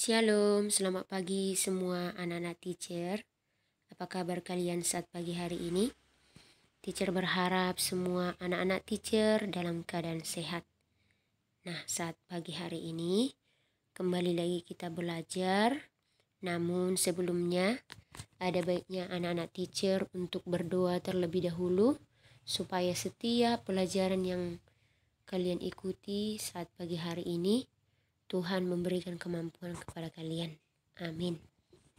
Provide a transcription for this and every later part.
Shalom, selamat pagi semua anak-anak teacher. Apa kabar kalian saat pagi hari ini? Teacher berharap semua anak-anak teacher dalam keadaan sehat. Nah, saat pagi hari ini kembali lagi kita belajar. Namun sebelumnya ada baiknya anak-anak teacher untuk berdoa terlebih dahulu supaya setiap pelajaran yang kalian ikuti saat pagi hari ini Tuhan memberikan kemampuan kepada kalian. Amin.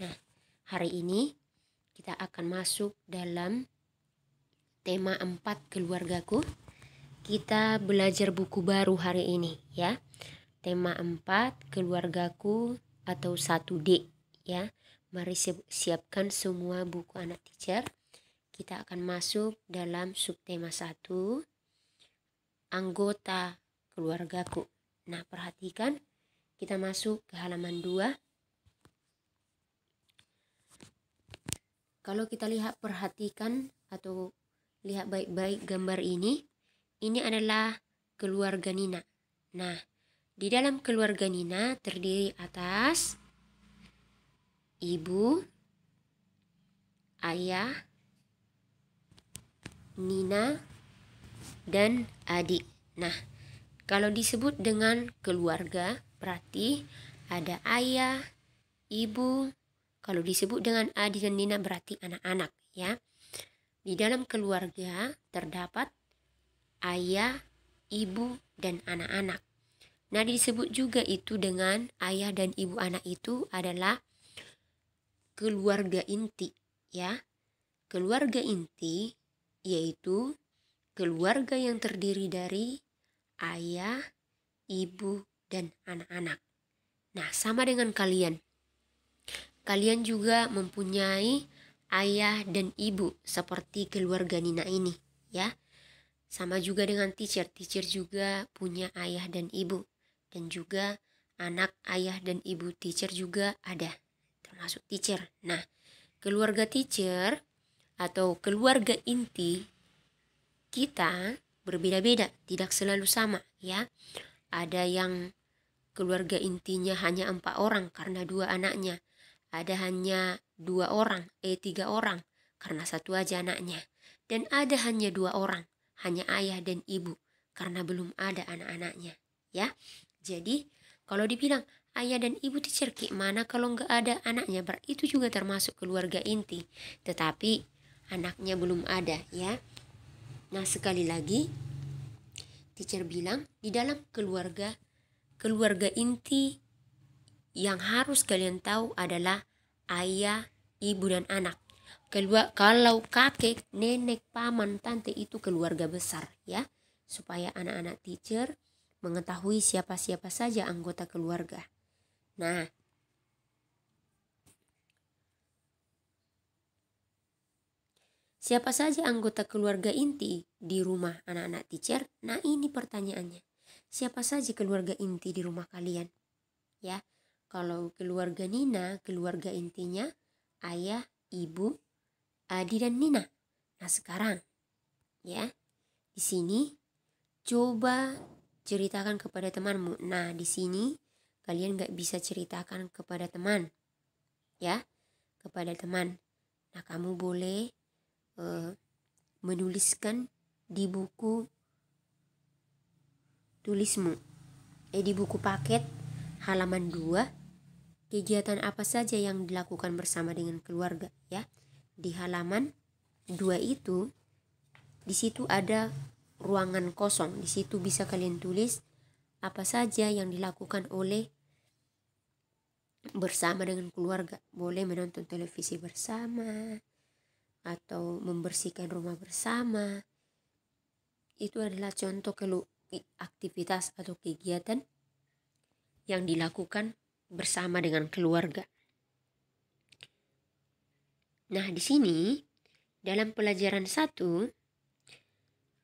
Nah, hari ini kita akan masuk dalam tema 4 keluargaku. Kita belajar buku baru hari ini ya. Tema 4 keluargaku atau 1D ya. Mari siapkan semua buku anak teacher. Kita akan masuk dalam subtema 1 anggota keluargaku. Nah, perhatikan kita masuk ke halaman 2. Kalau kita perhatikan atau lihat baik-baik gambar ini adalah keluarga Nina. Nah, di dalam keluarga Nina terdiri atas ibu, ayah, Nina, dan adik. Nah, kalau disebut dengan keluarga berarti ada ayah, ibu. Kalau disebut dengan adik dan Nina berarti anak-anak ya. Di dalam keluarga terdapat ayah, ibu, dan anak-anak. Nah, disebut juga itu dengan ayah dan ibu anak itu adalah keluarga inti ya. Keluarga inti yaitu keluarga yang terdiri dari ayah, ibu, dan anak-anak. Nah, sama dengan kalian. Kalian juga mempunyai ayah dan ibu seperti keluarga Nina ini ya. Sama juga dengan teacher. Teacher juga punya ayah dan ibu. Dan juga anak ayah dan ibu teacher juga ada. Termasuk teacher. Nah, keluarga teacher atau keluarga inti kita berbeda-beda. Tidak selalu sama ya. Ada yang keluarga intinya hanya 4 orang karena 2 anaknya. Ada hanya 3 orang karena 1 aja anaknya. Dan ada hanya 2 orang, hanya ayah dan ibu karena belum ada anak-anaknya ya. Jadi kalau dibilang ayah dan ibu teacher mana kalau nggak ada anaknya, berarti itu juga termasuk keluarga inti, tetapi anaknya belum ada ya. Nah, sekali lagi teacher bilang di dalam keluarga inti yang harus kalian tahu adalah ayah, ibu, dan anak. Kalau kakek, nenek, paman, tante itu keluarga besar ya. Supaya anak-anak teacher mengetahui siapa-siapa saja anggota keluarga. Nah, siapa saja anggota keluarga inti di rumah anak-anak teacher? Nah, ini pertanyaannya. Siapa saja keluarga inti di rumah kalian? Ya. Kalau keluarga Nina, keluarga intinya ayah, ibu, Adi, dan Nina. Nah, sekarang ya, di sini coba ceritakan kepada temanmu. Nah, di sini kalian nggak bisa ceritakan kepada teman ya, kepada teman. Nah, kamu boleh menuliskan di buku tulismu, di buku paket halaman 2. Kegiatan apa saja yang dilakukan bersama dengan keluarga ya. Di halaman 2 itu, di situ ada ruangan kosong. Di situ bisa kalian tulis apa saja yang dilakukan oleh bersama dengan keluarga. Boleh menonton televisi bersama atau membersihkan rumah bersama. Itu adalah contoh aktivitas atau kegiatan yang dilakukan bersama dengan keluarga. Nah, di sini dalam pelajaran 1,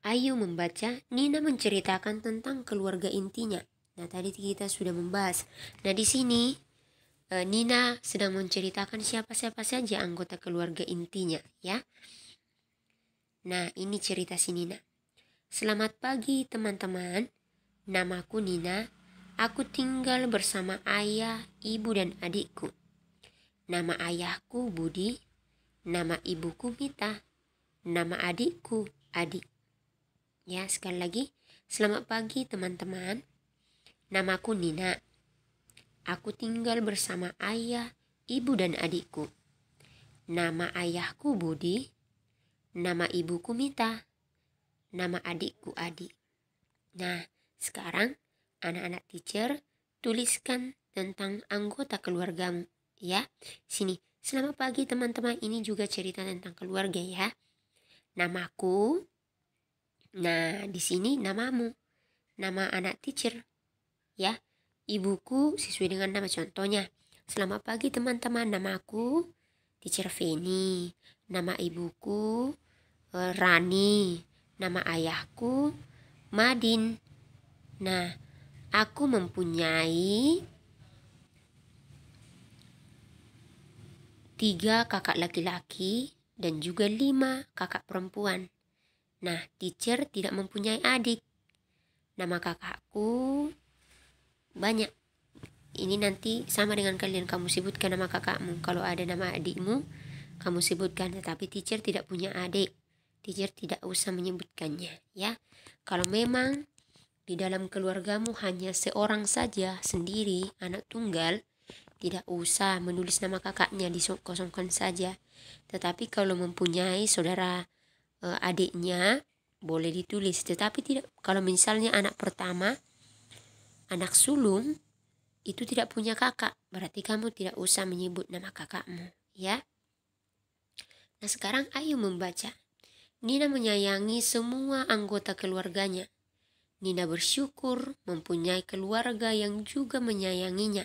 Ayu membaca, Nina menceritakan tentang keluarga intinya. Nah, tadi kita sudah membahas. Nah, di sini Nina sedang menceritakan siapa-siapa saja anggota keluarga intinya ya. Nah, ini cerita si Nina. Selamat pagi teman-teman. Namaku Nina. Aku tinggal bersama ayah, ibu, dan adikku. Nama ayahku Budi, nama ibuku Mita, nama adikku Adi. Ya, sekali lagi. Selamat pagi teman-teman. Namaku Nina. Aku tinggal bersama ayah, ibu, dan adikku. Nama ayahku Budi, nama ibuku Mita, nama adikku Adi. Nah, sekarang anak-anak teacher tuliskan tentang anggota keluargamu ya. Sini, selamat pagi teman-teman. Ini juga cerita tentang keluarga ya. Namaku. Nah, di sini namamu. Nama anak teacher ya. Ibuku sesuai dengan nama contohnya. Selamat pagi teman-teman. Namaku Teacher Feni. Nama ibuku Rani. Nama ayahku Madin. Nah, aku mempunyai 3 kakak laki-laki dan juga 5 kakak perempuan. Nah, teacher tidak mempunyai adik. Nama kakakku banyak. Ini nanti sama dengan kalian, kamu sebutkan nama kakakmu. Kalau ada nama adikmu, kamu sebutkan. Tetapi teacher tidak punya adik. Teacher tidak usah menyebutkannya ya. Kalau memang di dalam keluargamu hanya seorang saja sendiri, anak tunggal, tidak usah menulis nama kakaknya, dikosongkan saja. Tetapi kalau mempunyai saudara adiknya, boleh ditulis. Tetapi tidak, kalau misalnya anak pertama, anak sulung, itu tidak punya kakak, berarti kamu tidak usah menyebut nama kakakmu ya. Nah, sekarang ayo membaca. Nina menyayangi semua anggota keluarganya. Nina bersyukur mempunyai keluarga yang juga menyayanginya.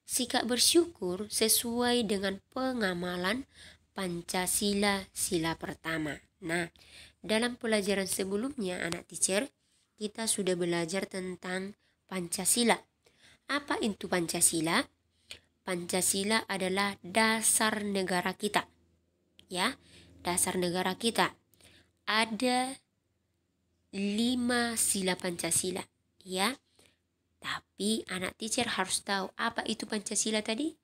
Sikap bersyukur sesuai dengan pengamalan Pancasila sila pertama. Nah, dalam pelajaran sebelumnya anak teacher, kita sudah belajar tentang Pancasila. Apa itu Pancasila? Pancasila adalah dasar negara kita. Ya, dasar negara kita. Ada 5 sila Pancasila, ya. Tapi anak teacher harus tahu apa itu Pancasila tadi.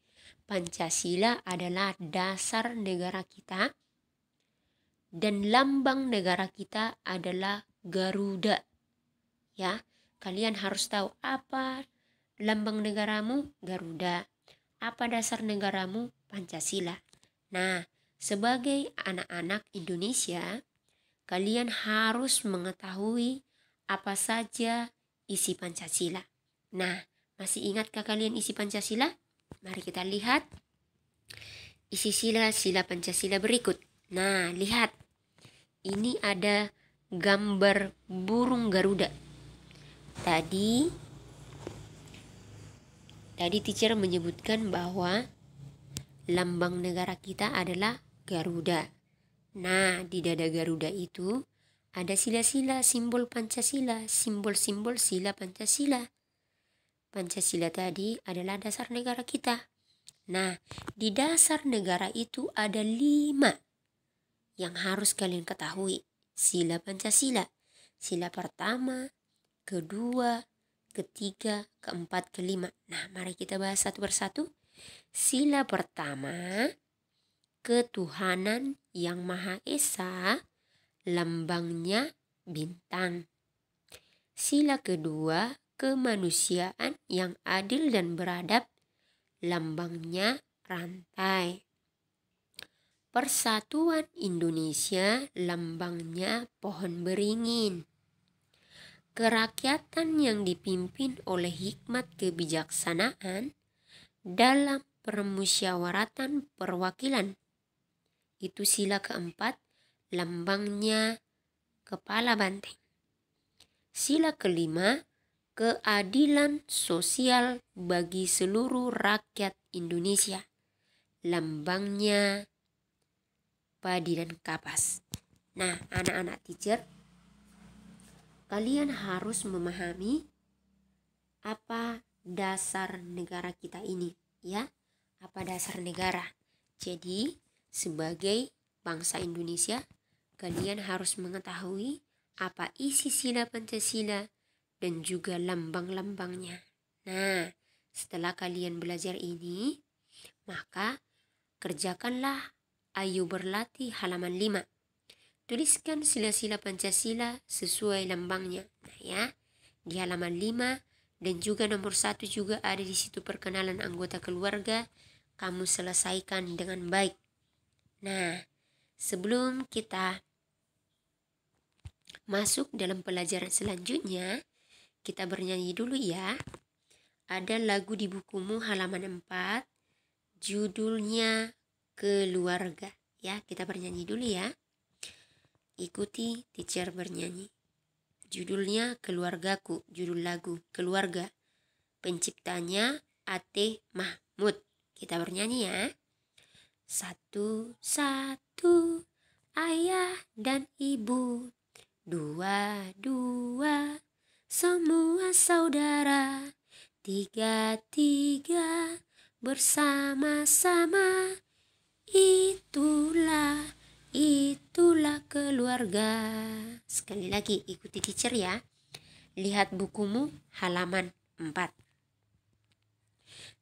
Pancasila adalah dasar negara kita dan lambang negara kita adalah Garuda. Ya, kalian harus tahu apa lambang negaramu, Garuda. Apa dasar negaramu, Pancasila. Nah, sebagai anak-anak Indonesia, kalian harus mengetahui apa saja isi Pancasila. Nah, masih ingatkah kalian isi Pancasila? Mari kita lihat isi sila Pancasila berikut. Nah, lihat. Ini ada gambar burung Garuda. Tadi teacher menyebutkan bahwa lambang negara kita adalah Garuda. Nah, di dada Garuda itu ada sila-sila simbol Pancasila, simbol-simbol sila Pancasila. Pancasila tadi adalah dasar negara kita. Nah, di dasar negara itu ada 5 yang harus kalian ketahui. Sila Pancasila. Sila pertama, kedua, ketiga, keempat, kelima. Nah, mari kita bahas satu persatu. Sila pertama, ketuhanan yang Maha Esa, lambangnya bintang. Sila kedua, kemanusiaan yang adil dan beradab, lambangnya rantai. Persatuan Indonesia, lambangnya pohon beringin. Kerakyatan yang dipimpin oleh hikmat kebijaksanaan dalam permusyawaratan perwakilan. Itu sila keempat, lambangnya kepala banteng. Sila kelima, keadilan sosial bagi seluruh rakyat Indonesia. Lambangnya padi dan kapas. Nah, anak-anak teacher, kalian harus memahami apa dasar negara kita ini, ya. Apa dasar negara? Jadi, sebagai bangsa Indonesia, kalian harus mengetahui apa isi sila Pancasila dan juga lambang-lambangnya. Nah, setelah kalian belajar ini, maka kerjakanlah Ayo Berlatih halaman 5. Tuliskan sila-sila Pancasila sesuai lambangnya. Nah ya, di halaman 5 dan juga nomor 1 juga ada di situ perkenalan anggota keluarga. Kamu selesaikan dengan baik. Nah, sebelum kita masuk dalam pelajaran selanjutnya, kita bernyanyi dulu ya. Ada lagu di bukumu halaman 4, judulnya Keluarga. Ya, kita bernyanyi dulu ya. Ikuti teacher bernyanyi. Judulnya Keluargaku, judul lagu Keluarga. Penciptanya A.T. Mahmud. Kita bernyanyi ya. Satu-satu ayah dan ibu, dua-dua semua saudara, tiga-tiga bersama-sama, itulah keluarga. Sekali lagi ikuti teacher ya. Lihat bukumu halaman 4.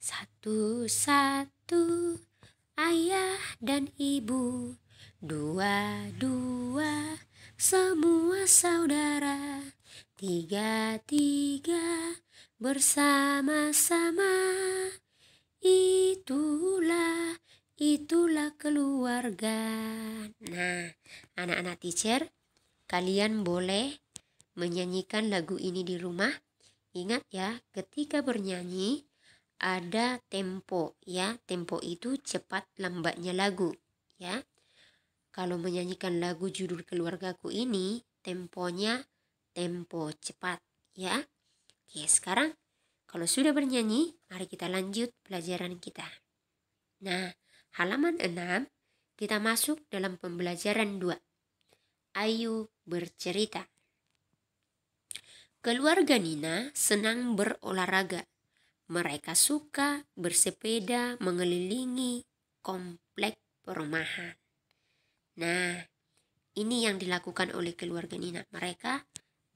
Satu-satu ayah dan ibu, dua-dua semua saudara, tiga-tiga bersama-sama, itulah keluarga. Nah, anak-anak teacher, kalian boleh menyanyikan lagu ini di rumah. Ingat ya, ketika bernyanyi ada tempo ya. Tempo itu cepat lambatnya lagu ya. Kalau menyanyikan lagu judul Keluargaku ini, temponya tempo cepat ya. Oke, sekarang kalau sudah bernyanyi, mari kita lanjut pelajaran kita. Nah, halaman 6 kita masuk dalam pembelajaran 2. Ayo bercerita. Keluarga Nina senang berolahraga. Mereka suka bersepeda mengelilingi komplek perumahan. Nah, ini yang dilakukan oleh keluarga Nina. Mereka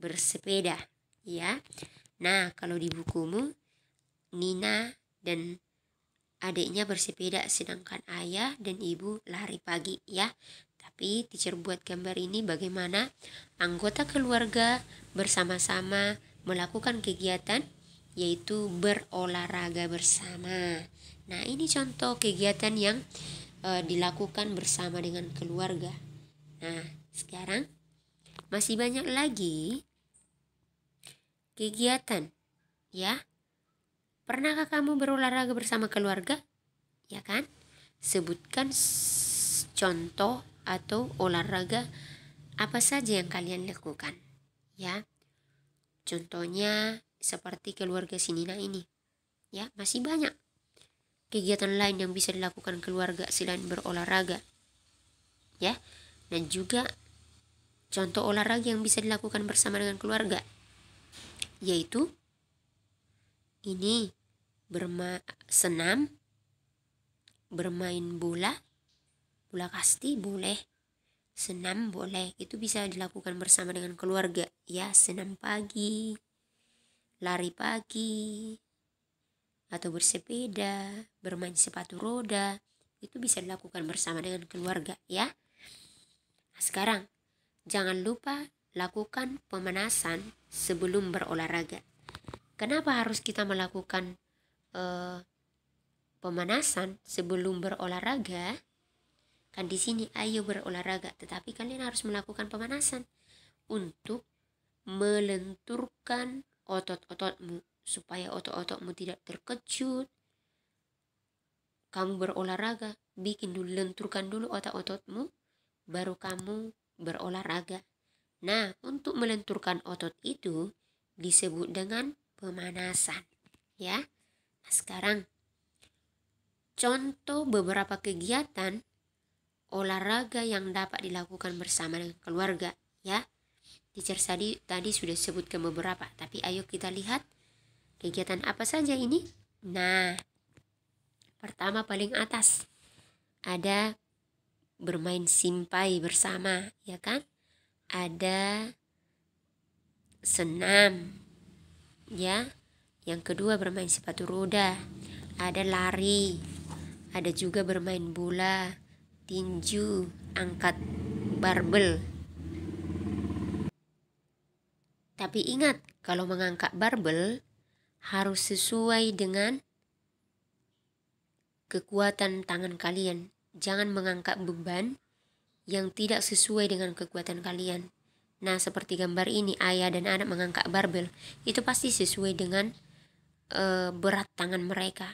bersepeda, ya. Nah, kalau di bukumu, Nina dan adiknya bersepeda sedangkan ayah dan ibu lari pagi, ya. Tapi teacher buat gambar ini bagaimana anggota keluarga bersama-sama melakukan kegiatan yaitu berolahraga bersama. Nah, ini contoh kegiatan yang dilakukan bersama dengan keluarga. Nah, sekarang masih banyak lagi kegiatan, ya. Pernahkah kamu berolahraga bersama keluarga? Ya kan? Sebutkan contoh atau olahraga apa saja yang kalian lakukan, ya. Contohnya seperti keluarga si Nina ini, ya. Masih banyak kegiatan lain yang bisa dilakukan keluarga selain berolahraga, ya. Dan juga contoh olahraga yang bisa dilakukan bersama dengan keluarga yaitu ini senam, bermain bola kasti boleh, senam boleh, itu bisa dilakukan bersama dengan keluarga, ya. Senam pagi, lari pagi, atau bersepeda, bermain sepatu roda, itu bisa dilakukan bersama dengan keluarga, ya. Nah, sekarang jangan lupa lakukan pemanasan sebelum berolahraga. Kenapa harus kita melakukan pemanasan sebelum berolahraga? Kan di sini ayo berolahraga, tetapi kalian harus melakukan pemanasan untuk melenturkan otot-ototmu supaya otot-ototmu tidak terkejut. Kamu berolahraga, lenturkan dulu otot-ototmu, baru kamu berolahraga. Nah, untuk melenturkan otot itu disebut dengan pemanasan, ya. Nah, sekarang contoh beberapa kegiatan olahraga yang dapat dilakukan bersama dengan keluarga, ya. Teacher tadi sudah sebutkan beberapa, tapi ayo kita lihat kegiatan apa saja ini. Nah, pertama paling atas ada bermain simpai bersama, ya kan? Ada senam, ya. Yang kedua bermain sepatu roda, ada lari, ada juga bermain bola, tinju, angkat barbel. Tapi ingat, kalau mengangkat barbel harus sesuai dengan kekuatan tangan kalian. Jangan mengangkat beban yang tidak sesuai dengan kekuatan kalian. Nah, seperti gambar ini, ayah dan anak mengangkat barbel, itu pasti sesuai dengan berat tangan mereka.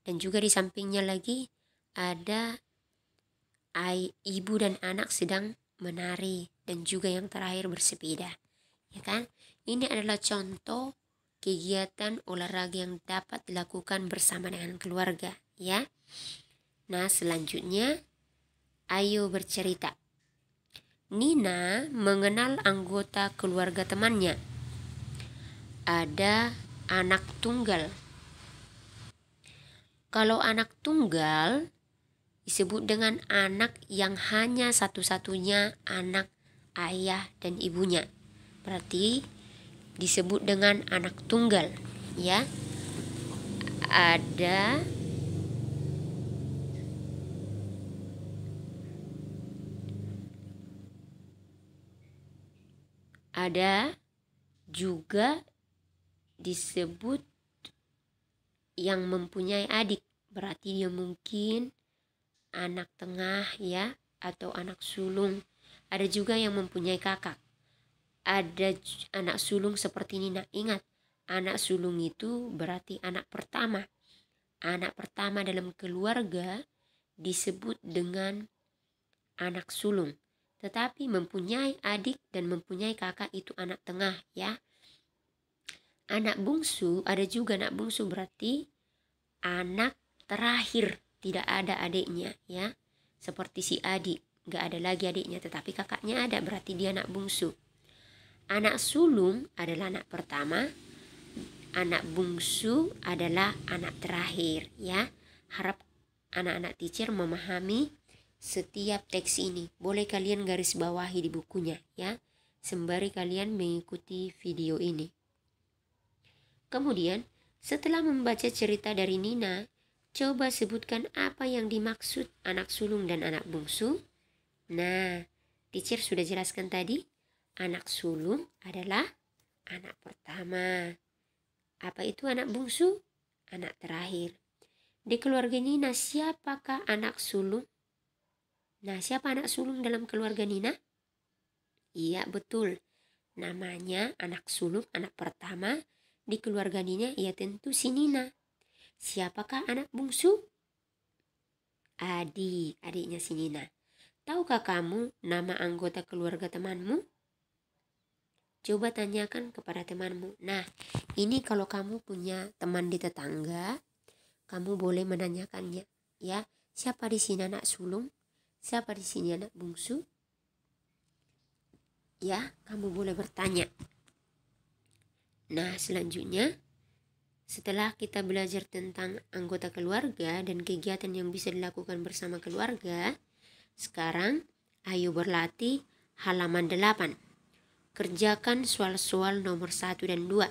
Dan juga di sampingnya lagi ada ibu dan anak sedang menari, dan juga yang terakhir bersepeda. Ya kan? Ini adalah contoh kegiatan olahraga yang dapat dilakukan bersama dengan keluarga, ya. Nah, selanjutnya ayo bercerita. Nina mengenal anggota keluarga temannya. Ada anak tunggal. Kalau anak tunggal disebut dengan anak yang hanya satu-satunya anak ayah dan ibunya. Berarti disebut dengan anak tunggal, ya. Ada juga disebut yang mempunyai adik, berarti dia mungkin anak tengah, ya, atau anak sulung. Ada juga yang mempunyai kakak. Ada anak sulung seperti Nina. Ingat, anak sulung itu berarti anak pertama. Anak pertama dalam keluarga disebut dengan anak sulung. Tetapi mempunyai adik dan mempunyai kakak itu anak tengah, ya. Anak bungsu, ada juga anak bungsu berarti anak terakhir, tidak ada adiknya, ya. Seperti si adik, gak ada lagi adiknya, tetapi kakaknya ada, berarti dia anak bungsu. Anak sulung adalah anak pertama, anak bungsu adalah anak terakhir, ya. Harap anak-anak teacher memahami setiap teks ini. Boleh kalian garis bawahi di bukunya, ya, sembari kalian mengikuti video ini. Kemudian, setelah membaca cerita dari Nina, coba sebutkan apa yang dimaksud anak sulung dan anak bungsu. Nah, teacher sudah jelaskan tadi, anak sulung adalah anak pertama. Apa itu anak bungsu? Anak terakhir. Di keluarga Nina, siapakah anak sulung? Nah, siapa anak sulung dalam keluarga Nina? Iya, betul. Namanya anak sulung, anak pertama di keluarga Nina, ya tentu si Nina. Siapakah anak bungsu? Adiknya si Nina. Tahukah kamu nama anggota keluarga temanmu? Coba tanyakan kepada temanmu. Nah, ini kalau kamu punya teman di tetangga, kamu boleh menanyakannya, ya. Siapa di sini anak sulung? Siapa di sini anak bungsu? Ya, kamu boleh bertanya. Nah, selanjutnya, setelah kita belajar tentang anggota keluarga dan kegiatan yang bisa dilakukan bersama keluarga, sekarang ayo berlatih halaman 8. Kerjakan soal-soal nomor 1 dan 2.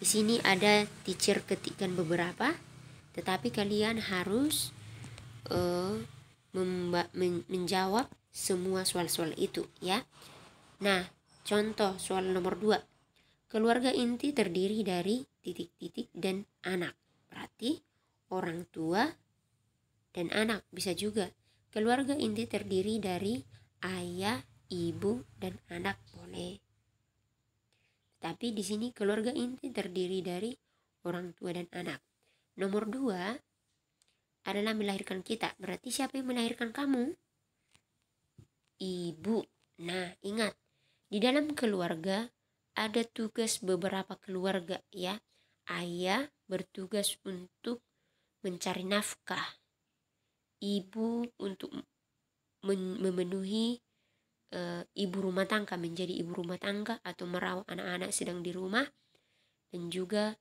Di sini ada teacher ketikkan beberapa, tetapi kalian harus menjawab semua soal-soal itu, ya. Nah, contoh soal nomor 2. Keluarga inti terdiri dari titik-titik dan anak. Berarti orang tua dan anak. Bisa juga keluarga inti terdiri dari ayah, ibu, dan anak, boleh. Tapi di sini keluarga inti terdiri dari orang tua dan anak. Nomor 2 adalah melahirkan kita. Berarti siapa yang melahirkan kamu? Ibu. Nah, ingat, di dalam keluarga ada tugas beberapa keluarga, ya. Ayah bertugas untuk mencari nafkah. Ibu untuk memenuhi ibu rumah tangga, menjadi ibu rumah tangga atau merawat anak-anak sedang di rumah, dan juga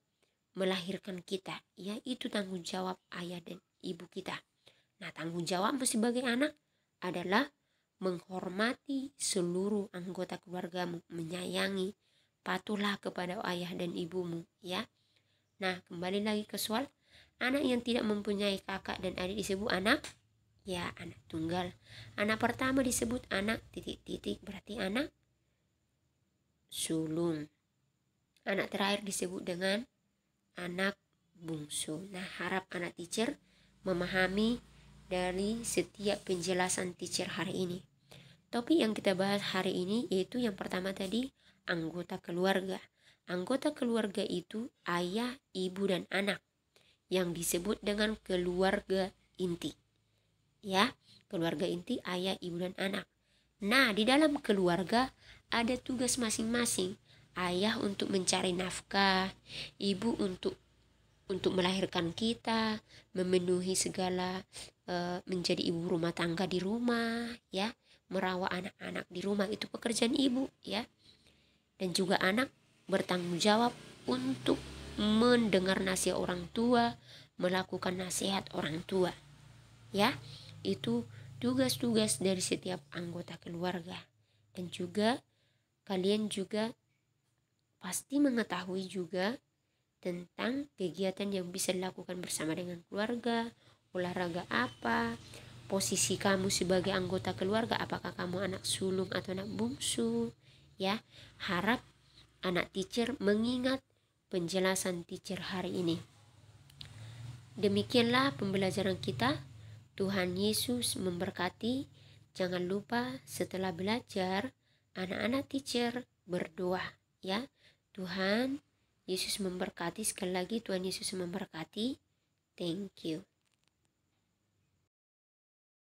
melahirkan kita, ya. Itu tanggung jawab ayah dan ibu kita. Nah, tanggung jawabmu sebagai anak adalah menghormati seluruh anggota keluargamu, menyayangi, patuhlah kepada ayah dan ibumu, ya. Nah, kembali lagi ke soal, anak yang tidak mempunyai kakak dan adik disebut anak, ya anak tunggal. Anak pertama disebut anak titik-titik, berarti anak sulung. Anak terakhir disebut dengan anak bungsu. Nah, harap anak teacher memahami dari setiap penjelasan teacher hari ini. Topik yang kita bahas hari ini yaitu yang pertama tadi, anggota keluarga. Anggota keluarga itu ayah, ibu, dan anak yang disebut dengan keluarga inti. Ya, keluarga inti ayah, ibu, dan anak. Nah, di dalam keluarga ada tugas masing-masing. Ayah untuk mencari nafkah, ibu untuk melahirkan kita, memenuhi segala menjadi ibu rumah tangga di rumah, ya, merawat anak-anak di rumah, itu pekerjaan ibu, ya. Dan juga anak bertanggung jawab untuk mendengar nasihat orang tua, melakukan nasihat orang tua, ya. Itu tugas-tugas dari setiap anggota keluarga. Dan juga kalian juga pasti mengetahui juga tentang kegiatan yang bisa dilakukan bersama dengan keluarga, olahraga apa, posisi kamu sebagai anggota keluarga, apakah kamu anak sulung atau anak bungsu, ya. Harap anak teacher mengingat penjelasan teacher hari ini. Demikianlah pembelajaran kita. Tuhan Yesus memberkati. Jangan lupa setelah belajar, anak-anak teacher berdoa, ya. Tuhan Yesus memberkati. Sekali lagi Tuhan Yesus memberkati. Thank you.